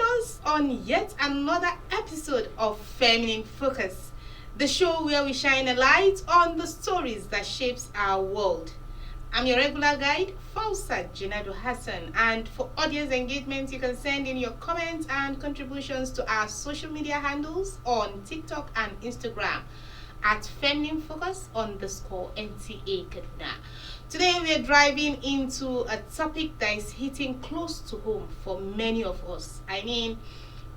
us on yet another episode of Feminine Focus, the show where we shine a light on the stories that shapes our world. I'm your regular guide, Fausa Junado Hassan, and for audience engagement, you can send in your comments and contributions to our social media handles on TikTok and Instagram at Feminine Focus _ NTA Kaduna. Today we are driving into a topic that is hitting close to home for many of us. I mean,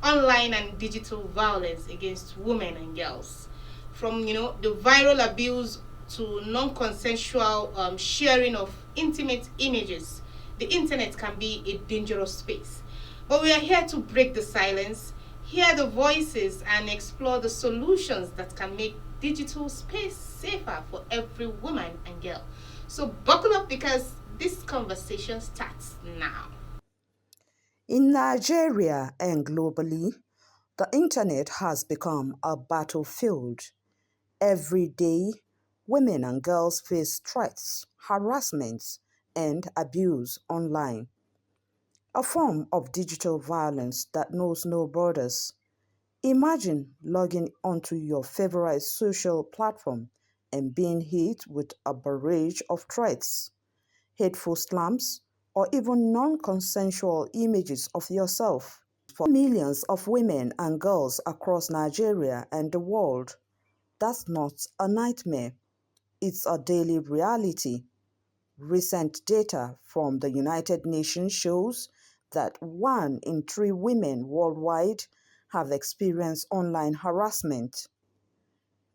online and digital violence against women and girls. From the viral abuse to non-consensual sharing of intimate images, the internet can be a dangerous space. But we are here to break the silence, hear the voices, and explore the solutions that can make digital space safer for every woman and girl. So buckle up because this conversation starts now. In Nigeria and globally, the internet has become a battlefield. Every day, women and girls face threats, harassment, and abuse online. A form of digital violence that knows no borders. Imagine logging onto your favorite social platform and being hit with a barrage of threats, hateful slams, or even non-consensual images of yourself. For millions of women and girls across Nigeria and the world, that's not a nightmare, it's a daily reality. Recent data from the United Nations shows that 1 in 3 women worldwide have experienced online harassment.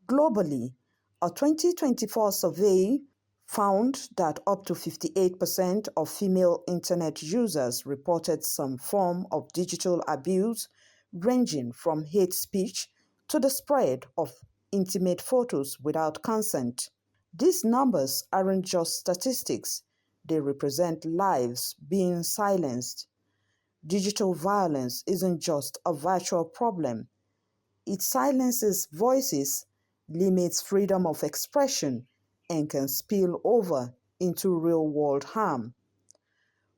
Globally, a 2024 survey found that up to 58% of female internet users reported some form of digital abuse, ranging from hate speech to the spread of intimate photos without consent. These numbers aren't just statistics, they represent lives being silenced. Digital violence isn't just a virtual problem, it silences voices, limits freedom of expression, and can spill over into real-world harm.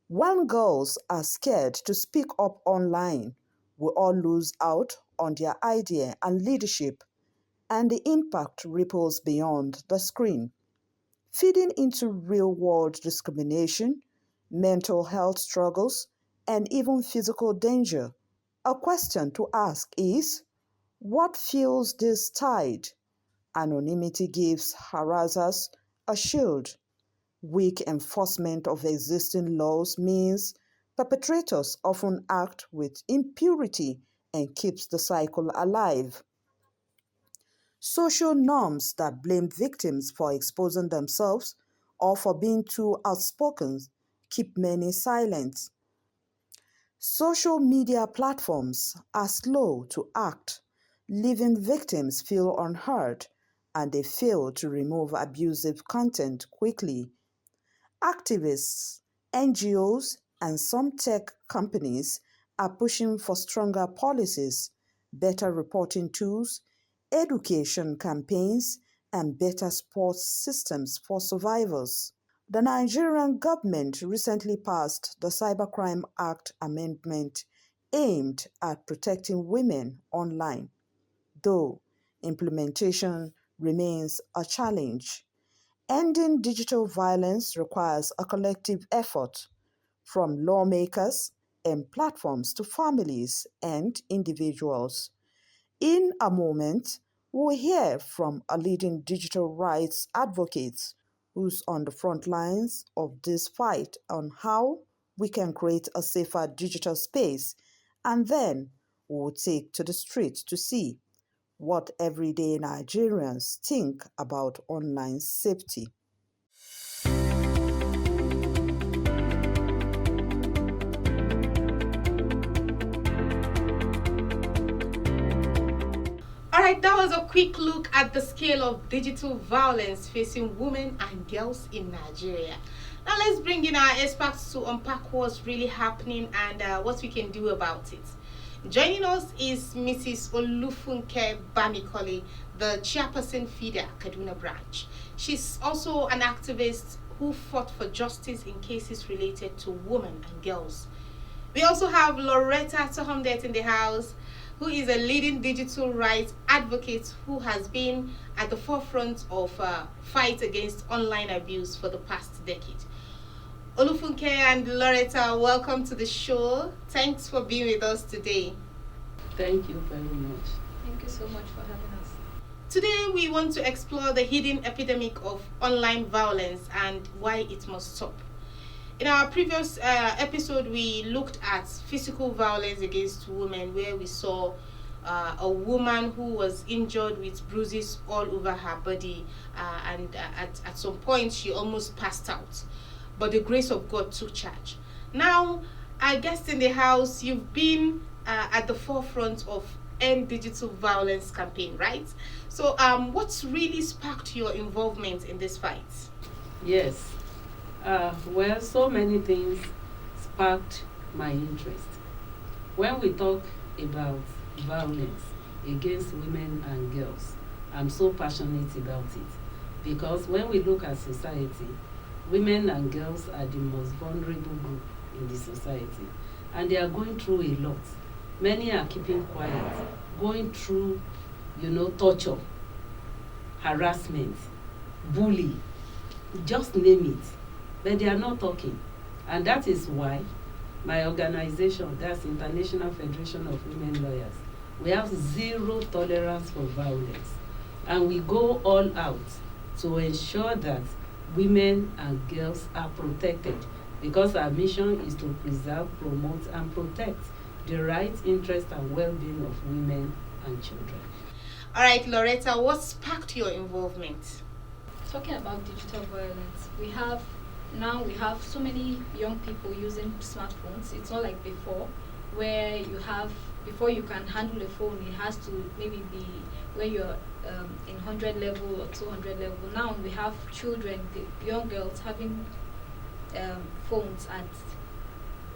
When girls are scared to speak up online, we all lose out on their idea and leadership, and the impact ripples beyond the screen, feeding into real-world discrimination, mental health struggles, and even physical danger. A question to ask is, what fuels this tide? Anonymity gives harassers a shield. Weak enforcement of existing laws means perpetrators often act with impunity and keeps the cycle alive. Social norms that blame victims for exposing themselves or for being too outspoken keep many silent. Social media platforms are slow to act, leaving victims feel unheard, and they fail to remove abusive content quickly. Activists, NGOs, and some tech companies are pushing for stronger policies, better reporting tools, education campaigns, and better support systems for survivors. The Nigerian government recently passed the Cybercrime Act amendment aimed at protecting women online, though implementation remains a challenge. Ending digital violence requires a collective effort from lawmakers and platforms to families and individuals. In a moment, we'll hear from a leading digital rights advocate who's on the front lines of this fight on how we can create a safer digital space, and then we'll take to the streets to see what everyday Nigerians think about online safety. Alright, that was a quick look at the scale of digital violence facing women and girls in Nigeria. Now let's bring in our experts to unpack what's really happening and what we can do about it. Joining us is Mrs. Olufunke Bamikole, the chairperson FIDA Kaduna branch. She's also an activist who fought for justice in cases related to women and girls. We also have Loretta Tohomdet in the house, who is a leading digital rights advocate who has been at the forefront of fight against online abuse for the past decade. Olufunke and Loretta, welcome to the show. Thanks for being with us today. Thank you very much. Thank you so much for having us. Today, we want to explore the hidden epidemic of online violence and why it must stop. In our previous episode, we looked at physical violence against women, where we saw a woman who was injured with bruises all over her body, and at some point, she almost passed out. But the grace of God took charge. Now, our guest in the house, you've been at the forefront of End Digital Violence campaign, right? So, what's really sparked your involvement in this fight? Yes. Well, so many things sparked my interest. When we talk about violence against women and girls, I'm so passionate about it because when we look at society, women and girls are the most vulnerable group in the society, and they are going through a lot. Many are keeping quiet, going through, torture, harassment, bully, just name it. But they are not talking. And that is why my organization, that's International Federation of Women Lawyers, we have zero tolerance for violence. And we go all out to ensure that women and girls are protected, because our mission is to preserve, promote, and protect the rights, interests, and well-being of women and children. All right, Loretta, what sparked your involvement? Talking about digital violence, we have so many young people using smartphones. It's not like before, where before you can handle a phone, it has to maybe be where you're in 100 level or 200 level. Now we have children, the young girls having phones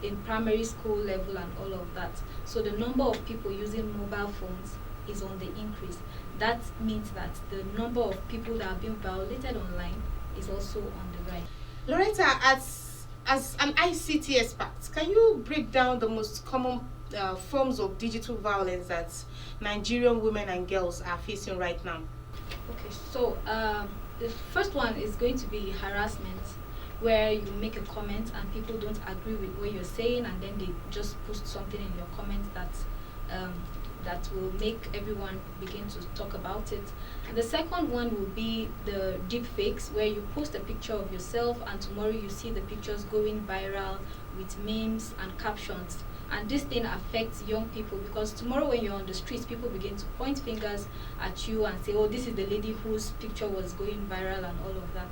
in primary school level and all of that. So the number of people using mobile phones is on the increase. That means that the number of people that are being violated online is also on the rise. Loretta, as an ICT expert, can you break down the most common forms of digital violence that Nigerian women and girls are facing right now? Okay, so the first one is going to be harassment, where you make a comment and people don't agree with what you're saying, and then they just post something in your comment that will make everyone begin to talk about it. And the second one will be the deep fakes, where you post a picture of yourself and tomorrow you see the pictures going viral with memes and captions. And this thing affects young people, because tomorrow when you're on the streets, people begin to point fingers at you and say, oh, this is the lady whose picture was going viral and all of that.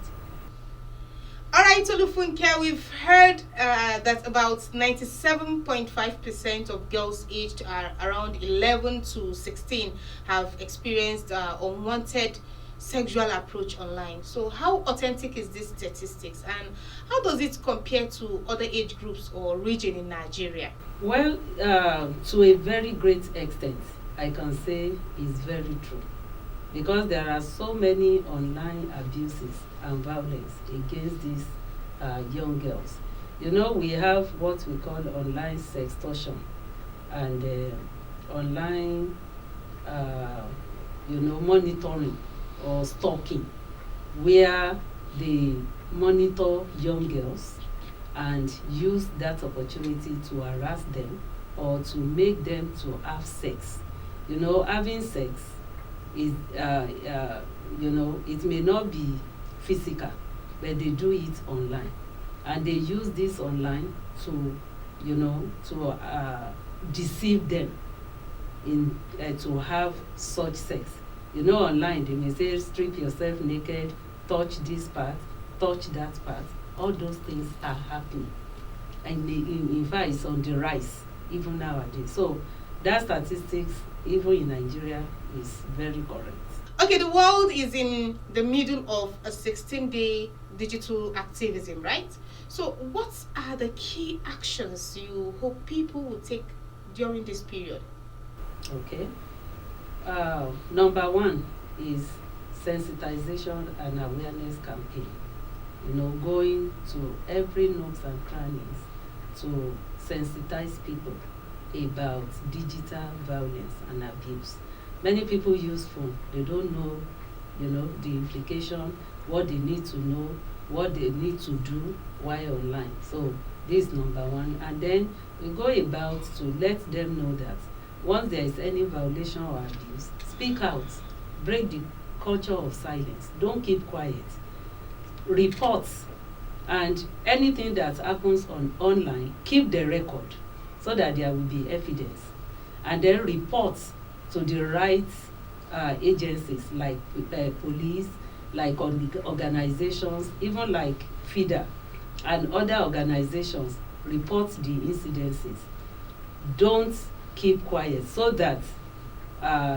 All right, Olufunke, we've heard that about 97.5% of girls aged around 11 to 16 have experienced unwanted sexual approach online. So how authentic is this statistics, and how does it compare to other age groups or region in Nigeria? Well, to a very great extent, I can say is very true, because there are so many online abuses and violence against these young girls. We have what we call online sextortion and online, monitoring or stalking, where they monitor young girls and use that opportunity to harass them or to make them to have sex. Having sex is, it may not be physical, but they do it online, and they use this online to deceive them to have such sex. Online they may say strip yourself naked, touch this part, touch that part. All those things are happening, and in fact it's on the rise even nowadays. So that statistics even in Nigeria is very correct. Okay, the world is in the middle of a 16-day digital activism, right? So what are the key actions you hope people will take during this period? Okay. Number one is sensitization and awareness campaign. Going to every nooks and crannies to sensitize people about digital violence and abuse. Many people use phone, they don't know, the implication, what they need to know, what they need to do while online. So this is number one. And then we go about to let them know that once there is any violation or abuse, speak out, break the culture of silence, don't keep quiet, report, and anything that happens online, keep the record so that there will be evidence, and then report to the right agencies like police, like organizations, even like FIDA and other organizations. Report the incidences. Don't keep quiet so that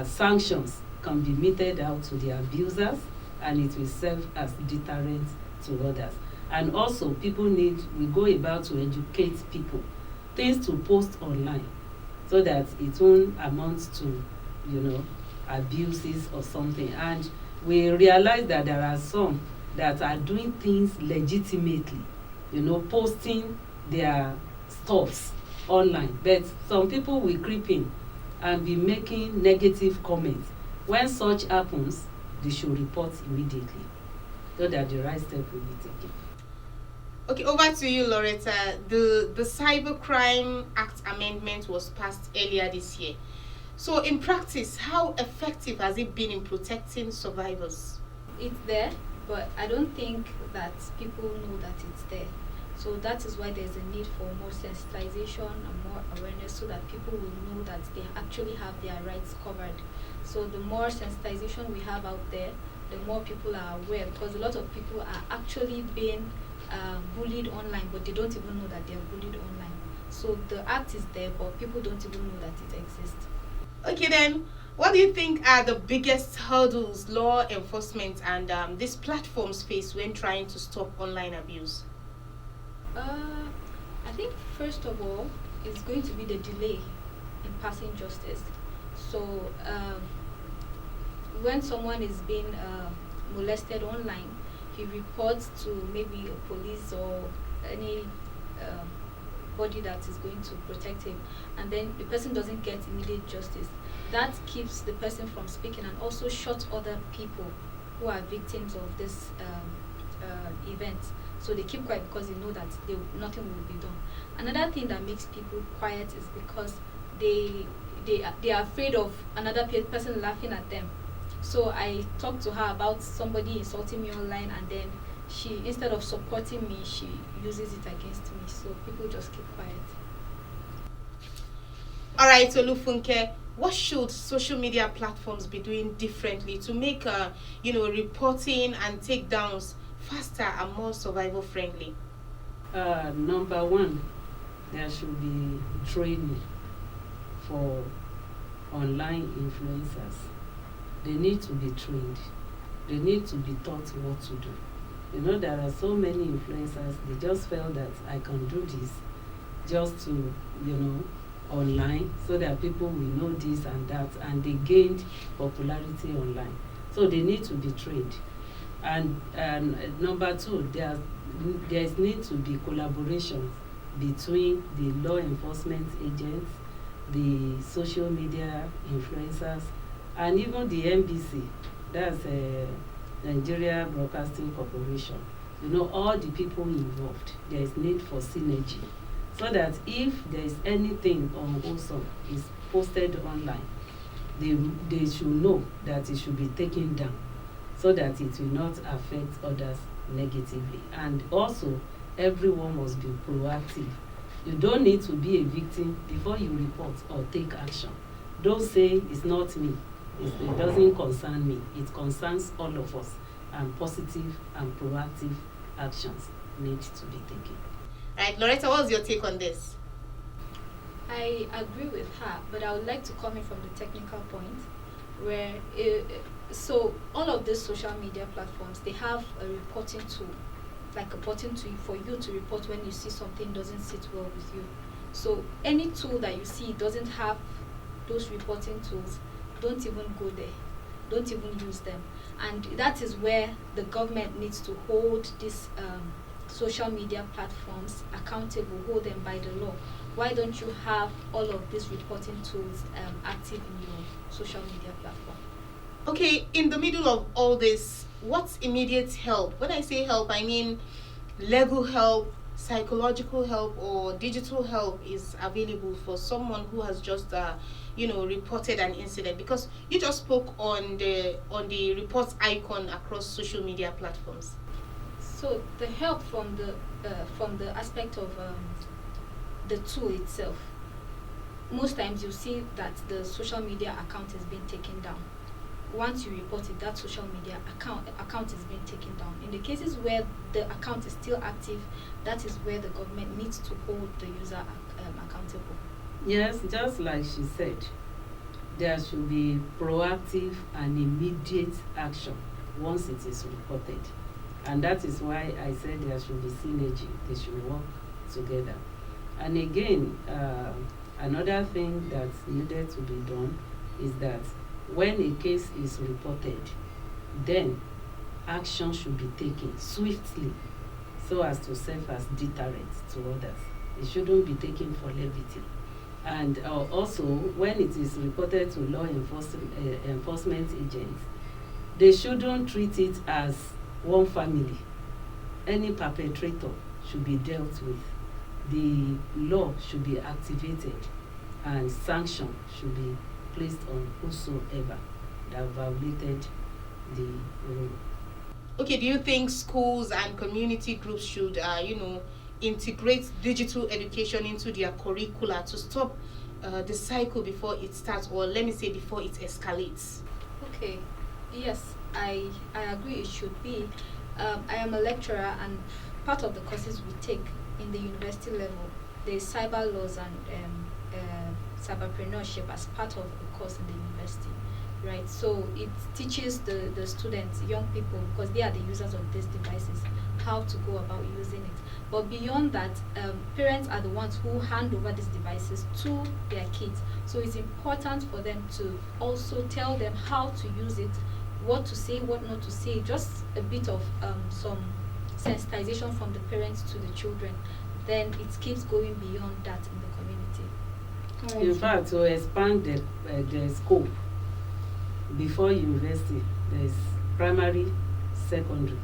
sanctions can be meted out to the abusers, and it will serve as deterrent to others. And also we go about to educate people things to post online so that it won't amount to abuses or something. And we realize that there are some that are doing things legitimately, posting their stuffs online, but some people will creep in and be making negative comments. When such happens, they should report immediately so that the right step will be taken. Okay, over to you, Loretta. The Cybercrime Act amendment was passed earlier this year. So in practice, how effective has it been in protecting survivors? It's there, but I don't think that people know that it's there. So that is why there's a need for more sensitization and more awareness so that people will know that they actually have their rights covered. So the more sensitization we have out there, the more people are aware, because a lot of people are actually being bullied online, but they don't even know that they're bullied online. So the act is there, but people don't even know that it exists. Okay then, what do you think are the biggest hurdles law enforcement and these platforms face when trying to stop online abuse? I think first of all, it's going to be the delay in passing justice. So when someone is being molested online, he reports to maybe a police or any body that is going to protect him, and then the person doesn't get immediate justice. That keeps the person from speaking and also shuts other people who are victims of this event. So they keep quiet because they know that nothing will be done. Another thing that makes people quiet is because they are afraid of another person laughing at them. So I talked to her about somebody insulting me online, and then she, instead of supporting me, she uses it against me. So people just keep quiet. All right, Olufunke, what should social media platforms be doing differently to make reporting and takedowns faster and more survival friendly? Number one, there should be training for online influencers. They need to be trained. They need to be taught what to do. There are so many influencers, they just felt that I can do this just to, online, so that people will know this and that, and they gained popularity online. So they need to be trained. And number two, there need to be collaboration between the law enforcement agents, the social media influencers, and even the NBC, that's Nigeria Broadcasting Corporation. All the people involved, there is need for synergy, so that if there is anything unwholesome is posted online, they should know that it should be taken down, so that it will not affect others negatively. And also, everyone must be proactive. You don't need to be a victim before you report or take action. Don't say it's not me, it doesn't concern me, it concerns all of us, and positive and proactive actions need to be taken. Right, Loretta, what's your take on this? I agree with her, but I would like to come in from the technical point, where so all of these social media platforms, they have a reporting tool, like a button for you to report when you see something doesn't sit well with you. So any tool that you see doesn't have those reporting tools, don't even go there, don't even use them. And that is where the government needs to hold these social media platforms accountable, hold them by the law, why don't you have all of these reporting tools active in your social media platform? Okay, in the middle of all this, what's immediate help? When I say help, I mean legal help, psychological help, or digital help is available for someone who has just reported an incident, because you just spoke on the reports icon across social media platforms. So the help from the aspect of the tool itself, most times you see that the social media account is being taken down. Once you report it, that social media account is being taken down. In the cases where the account is still active, that is where the government needs to hold the user accountable. Yes, just like she said, there should be proactive and immediate action once it is reported. And that is why I said there should be synergy. They should work together. And again, another thing that's needed to be done is that when a case is reported, then action should be taken swiftly so as to serve as deterrent to others. It shouldn't be taken for levity. And also, when it is reported to law enforcement agents, they shouldn't treat it as one family. Any perpetrator should be dealt with. The law should be activated, and sanction should be placed on whosoever that violated the rule. Okay, do you think schools and community groups should, integrate digital education into their curricula to stop the cycle before it starts, or let me say before it escalates? Okay, yes, I agree it should be. I am a lecturer, and part of the courses we take in the university level, there's cyber laws and cyberpreneurship as part of a course in the university, right? So it teaches the students, young people, because they are the users of these devices, how to go about using it. But beyond that, parents are the ones who hand over these devices to their kids. So it's important for them to also tell them how to use it, what to say, what not to say, just a bit of some sensitization from the parents to the children. Then it keeps going beyond that in the community. In fact, to expand the scope, before university, there's primary, secondary.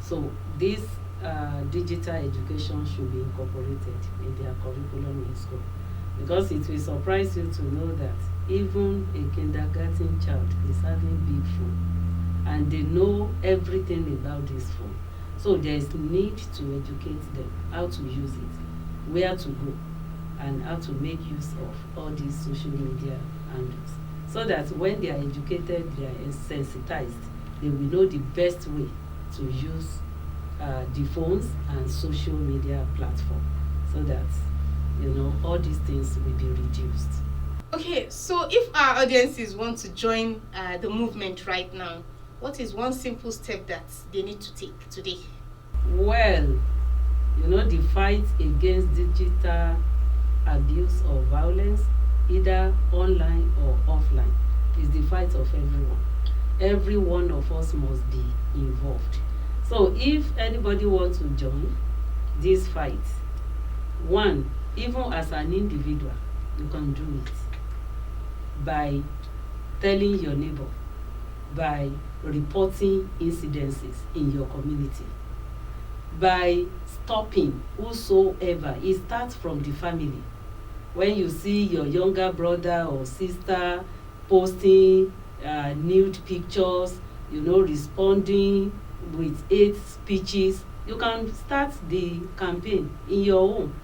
So this digital education should be incorporated in their curriculum in school, because it will surprise you to know that even a kindergarten child is having big phone, and they know everything about this phone. So there is need to educate them how to use it, where to go, and how to make use of all these social media handles, so that when they are educated, they are sensitized, they will know the best way to use the phones and social media platform, so that all these things will be reduced. Okay, so if our audiences want to join the movement right now, what is one simple step that they need to take today? Well, the fight against digital abuse or violence, either online or offline, is the fight of everyone. Every one of us must be involved. So if anybody wants to join this fight, one, even as an individual, you can do it by telling your neighbor, by reporting incidences in your community, by stopping whosoever. It starts from the family. When you see your younger brother or sister posting nude pictures, responding with hate speeches, you can start the campaign in your home,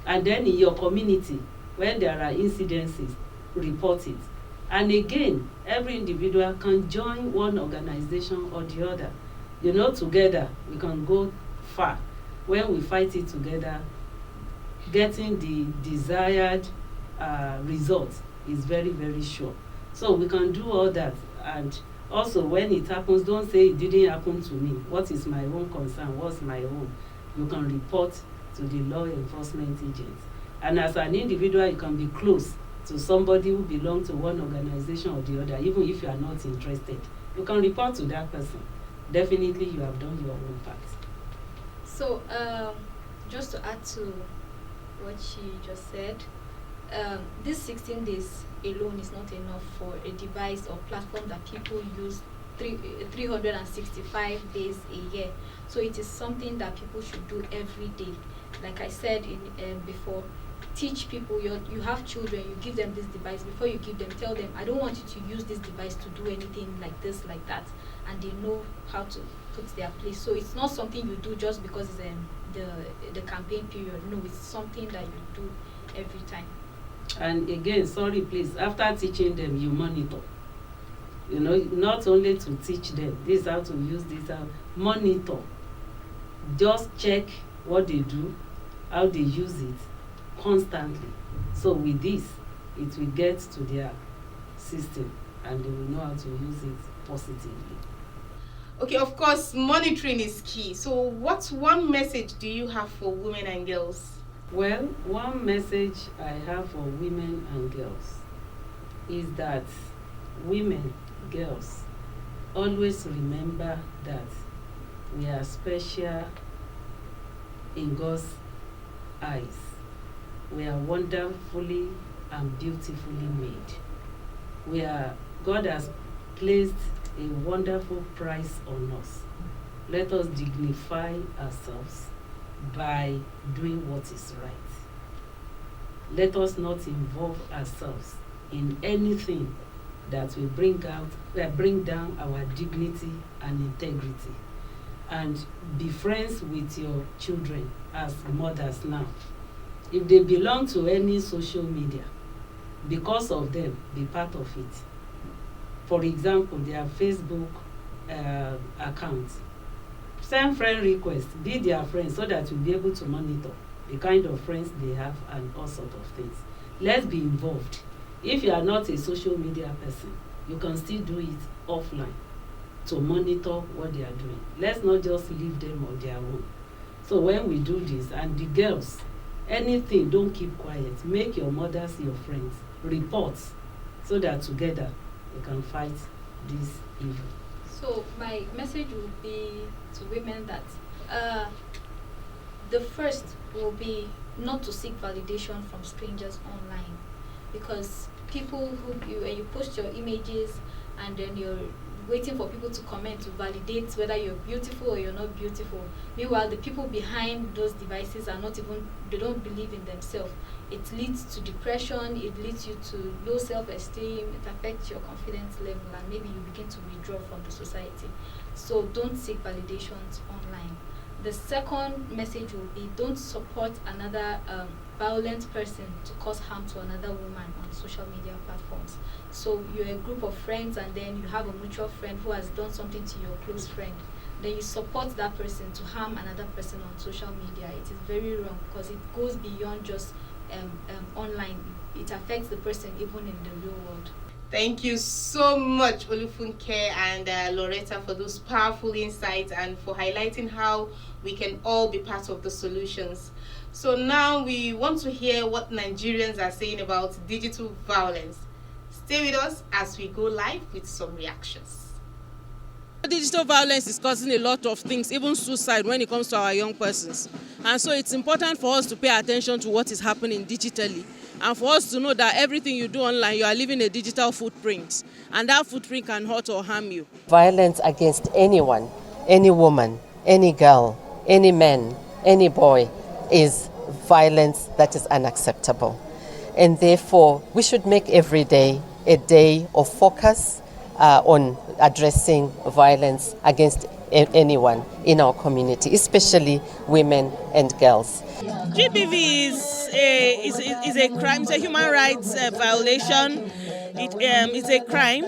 and then in your community. When there are incidences, report it. And again, every individual can join one organization or the other. Together we can go far. When we fight it together, getting the desired result is very, very sure. So we can do all that. And also, when it happens, don't say it didn't happen to me. What is my own concern? What's my own? You can report to the law enforcement agents. And as an individual, you can be close to somebody who belongs to one organization or the other, even if you are not interested. You can report to that person. Definitely, you have done your own part. So just to add to what Fausat said, I think it's important for us to educate our youth, because they are the ones who are going to be the future. So we need to educate them what she just said. This 16 days alone is not enough for a device or platform that people use 365 days a year. So it is something that people should do every day. Like I said before, teach people. You have children, you give them this device. Before you give them, tell them, I don't want you to use this device to do anything like this, like that, and they know how to put their place. So it's not something you do just because it's the campaign period. No, it's something that you do every time. And again, sorry, please, after teaching them, you monitor. You know, not only to teach them, this is how to use this, monitor. Just check what they do, how they use it constantly. So with this, it will get to their system and they will know how to use it positively. Okay, of course, monitoring is key. So what one message do you have for women and girls? Well, one message I have for women and girls is that women, girls, always remember that we are special in God's eyes. We are wonderfully and beautifully made. God has placed a wonderful price on us. Let us dignify ourselves by doing what is right. Let us not involve ourselves in anything that will bring down our dignity and integrity. And be friends with your children as mothers now. If they belong to any social media, because of them, be part of it. For example, their Facebook account. Send friend requests, be their friends so that you'll be able to monitor the kind of friends they have and all sorts of things. Let's be involved. If you are not a social media person, you can still do it offline to monitor what they are doing. Let's not just leave them on their own. So when we do this, and the girls, anything, don't keep quiet. Make your mothers your friends. Report so that together you can fight this evil. So my message would be to women that the first will be not to seek validation from strangers online, because people when you post your images and then you're waiting for people to comment to validate whether you're beautiful or you're not beautiful. Meanwhile, the people behind those devices they don't believe in themselves. It leads to depression, it leads you to low self-esteem, it affects your confidence level, and maybe you begin to withdraw from the society. So don't seek validations online. The second message will be, don't support another violent person to cause harm to another woman on social media platforms. So you're a group of friends and then you have a mutual friend who has done something to your close friend. Then you support that person to harm another person on social media. It is very wrong because it goes beyond just online. It affects the person even in the real world. Thank you so much, Olufunke and Loretta, for those powerful insights and for highlighting how we can all be part of the solutions. So now we want to hear what Nigerians are saying about digital violence. Stay with us as we go live with some reactions. Digital violence is causing a lot of things, even suicide when it comes to our young persons. And so it's important for us to pay attention to what is happening digitally. And for us to know that everything you do online, you are leaving a digital footprint. And that footprint can hurt or harm you. Violence against anyone, any woman, any girl, any man, any boy is violence that is unacceptable. And therefore, we should make every day a day of focus on addressing violence against anyone in our community, especially women and girls. GBV is a crime, it's a human rights violation. It's a crime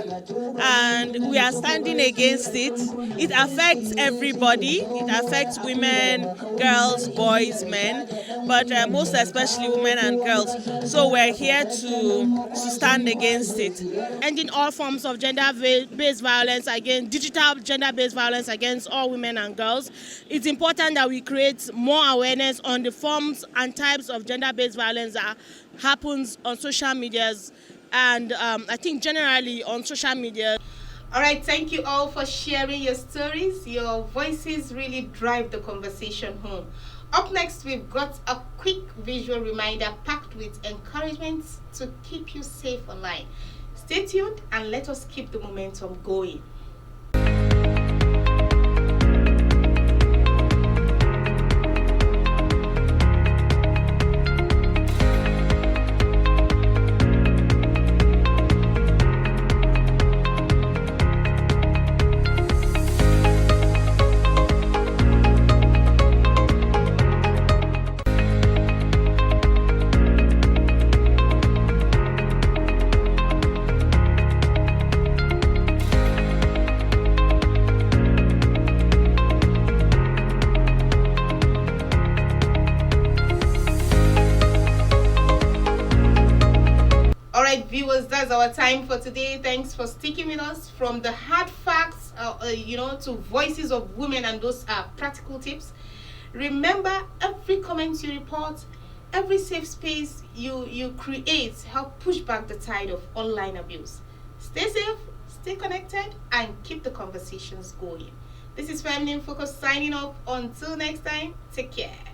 and we are standing against it. It affects everybody. It affects women, girls, boys, men, but most especially women and girls. So we're here to stand against it. Ending all forms of gender-based violence against digital gender-based violence against all women and girls. It's important that we create more awareness on the forms and types of gender-based violence that happens on social medias. And I think generally on social media. All right, thank you all for sharing your stories. Your voices really drive the conversation home. Up next, we've got a quick visual reminder packed with encouragement to keep you safe online. Stay tuned and let us keep the momentum going. Alright, viewers, that's our time for today. Thanks for sticking with us. From the hard facts, to voices of women and those practical tips. Remember, every comment you report, every safe space you create, help push back the tide of online abuse. Stay safe, stay connected, and keep the conversations going. This is Feminine Focus signing off. Until next time, take care.